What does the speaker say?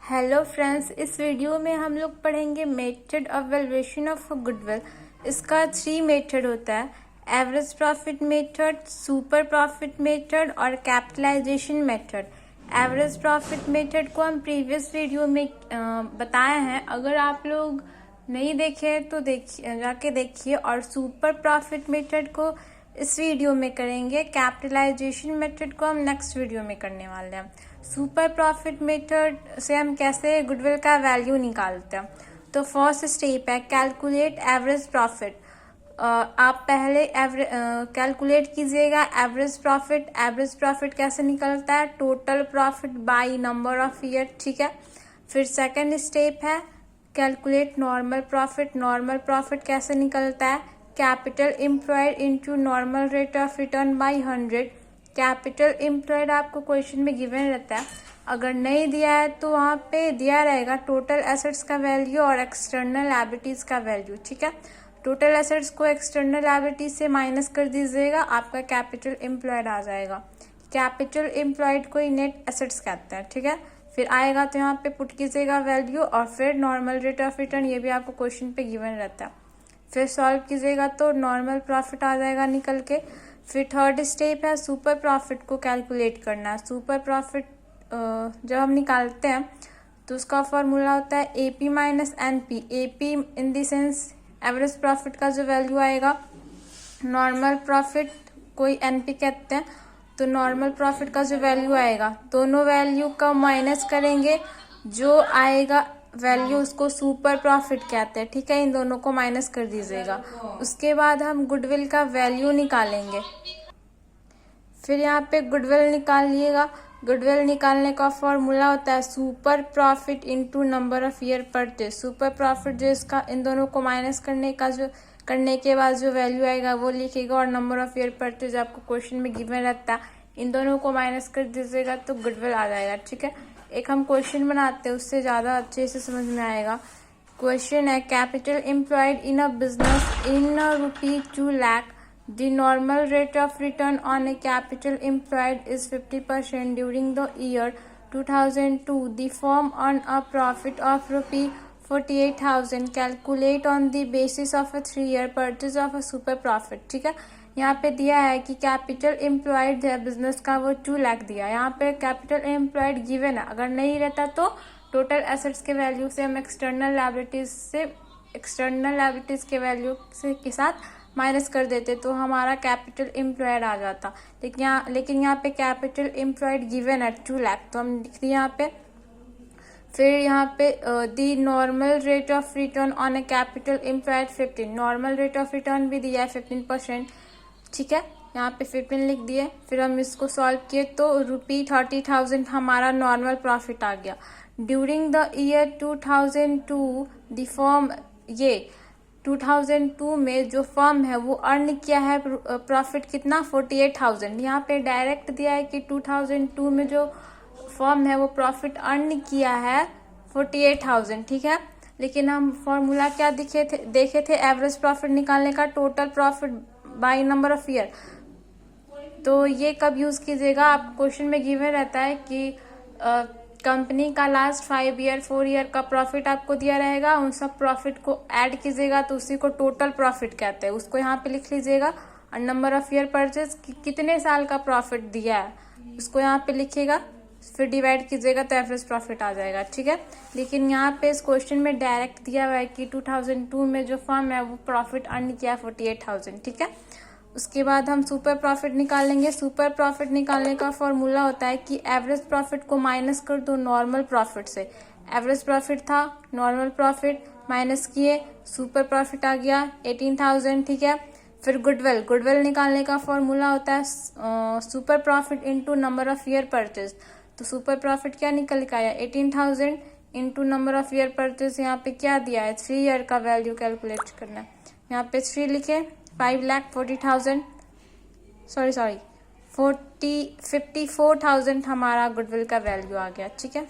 Hello friends, इस video में हम लोग पढ़ेंगे method of valuation of goodwill. इसका 3 मेथड होता है: average profit method, super profit method और capitalisation method. Average profit method को हम प्रीवियस वीडियो में बताए हैं, अगर आप लोग नहीं देखे तो जाके देखिए। और सुपर प्रॉफिट मेथड को इस वीडियो में करेंगे, कैपिटलाइजेशन मेथड को हम नेक्स्ट वीडियो में करने वाले हैं। सुपर प्रॉफिट मेथड से हम कैसे गुडविल का वैल्यू निकालते हैं। तो फर्स्ट स्टेप है कैलकुलेट एवरेज प्रॉफिट। आप पहले कैलकुलेट कीजिएगा एवरेज प्रॉफिट। एवरेज प्रॉफिट कैसे निकलता है? Total profit by number of year, ठीक है। फिर सेकंड स्टेप है calculate normal profit. Normal profit कैसे निकलता है? Capital employed into normal rate of written by 100। Capital employed आपको क्वेश्चन में गिवन रहता है, अगर नहीं दिया है तो वहाँ पे दिया रहेगा टोटल एसेट्स का वैल्यू और एक्सटर्नल लायबिलिटीज का वैल्यू, ठीक है। टोटल एसेट्स को एक्सटर्नल लायबिलिटीज से माइनस कर दीजिएगा, आपका कैपिटल एम्प्लॉयड आ जाएगा। कैपिटल एम्प्लॉयड को ही नेट एसेट्स कहते हैं, ठीक है। फिर आएगा तो यहाँ पे पुट कीजिएगा वैल्यू और फिर नॉर्मल रेट ऑफ रिटर्न, ये भी आपको क्वेश्चन पे गिवन रहता है। फिर सॉल्व कीजिएगा तो नॉर्मल प्रॉफिट आ जाएगा निकल के। फिर थर्ड स्टेप है सुपर प्रॉफिट को कैलकुलेट करना। सुपर प्रॉफिट जब हम निकालते हैं तो उसका फॉर्मूला होता है AP minus NP. AP in the sense average profit का जो वैल्यू आएगा, नॉर्मल प्रॉफिट कोई एनपी कहते हैं, तो नॉर्मल प्रॉफिट का जो वैल्यू आएगा, दोनों वैल्यू का माइनस करेंगे, जो आएगा वैल्यू उसको सुपर प्रॉफिट कहते हैं, ठीक है। इन दोनों को माइनस कर दीजिएगा। उसके बाद हम गुडविल का वैल्यू निकालेंगे। फिर यहाँ पे गुडविल निकालिएगा। गुडविल निकालने का फॉर्मूला होता है super profit into number of year purchase. Super profit जो इसका इन दोनों को माइनस करने के बाद जो वैल्यू आएगा वो लिखेगा, और नंबर ऑफ ईयर परचेज आपको क्वेश्चन में गिवन रहता है, इन दोनों को माइनस कर दीजिएगा तो गुडविल आ जाएगा, ठीक है। एक हम क्वेश्चन बनाते हैं, उससे ज़्यादा अच्छे से समझ में आएगा। क्वेश्चन है capital employed in a business in ₹2 lakh. The normal rate of return on A capital employed is 50% during the year 2002। The firm earn a profit of ₹48,000। Calculate on the basis of a 3 year purchase of a super profit, ठीक है। यहाँ पे दिया है कि capital employed है business का, वो 2 लाख दिया। यहाँ पे कैपिटल एम्प्लॉयड गिवन है, अगर नहीं रहता तो टोटल एसेट्स के वैल्यू से हम एक्सटर्नल लायबिलिटीज के वैल्यू के साथ माइनस कर देते तो हमारा कैपिटल एम्प्लॉयड आ जाता। लेकिन यहाँ पे कैपिटल एम्प्लॉयड गिवन है 2 लाख, तो हम लिख दिए यहाँ पे। फिर यहाँ पे the normal rate of return on A capital employed 15। Normal rate of return भी दिया है 15%, ठीक है। यहाँ पे 15 लिख दिए। फिर हम इसको सॉल्व किए तो ₹30,000 हमारा नॉर्मल प्रॉफिट आ गया। During the year 2002 the firm, ये 2002 में जो फर्म है वो अर्न किया है प्रॉफिट कितना? 48,000। यहाँ पे डायरेक्ट दिया है कि 2002 में जो फर्म है वो प्रॉफिट अर्न किया है 48,000, ठीक है। लेकिन हम फॉर्मूला क्या देखे थे एवरेज प्रॉफिट निकालने का, total profit by number of year. तो ये कब यूज कीजिएगा? आप क्वेश्चन में गिवन रहता है कि कंपनी का लास्ट 5 ईयर 4 ईयर का प्रॉफिट आपको दिया रहेगा, उन सब प्रॉफिट को ऐड कीजिएगा तो उसी को टोटल प्रॉफिट कहते हैं। उसको यहाँ पे लिख लीजिएगा, और नंबर ऑफ ईयर परचेज कितने साल का प्रॉफिट दिया है उसको यहाँ पे लिखिएगा, फिर डिवाइड कीजिएगा तो एवरेज प्रॉफिट आ जाएगा, ठीक है। लेकिन यहाँ पे इस क्वेश्चन में डायरेक्ट दिया हुआ है कि 2002 में जो फर्म है वो प्रॉफिट अर्न किया 48,000, ठीक है। उसके बाद हम सुपर प्रॉफिट निकालेंगे। सुपर प्रॉफिट निकालने का फॉर्मूला होता है कि एवरेज प्रॉफिट को माइनस कर दो नॉर्मल प्रॉफिट से। एवरेज प्रॉफिट था, नॉर्मल प्रॉफिट माइनस किए, सुपर प्रॉफिट आ गया 18,000, ठीक है। फिर गुडविल निकालने का फॉर्मूला होता है super profit into number of year purchase. तो सुपर प्रॉफिट क्या निकल के आया? 18,000 into number of year purchase. यहाँ पे क्या दिया है? 3 ईयर का वैल्यू कैलकुलेट करना है। यहाँ पे 3 लिखे, 54,000 हमारा गुडविल का वैल्यू आ गया, ठीक है।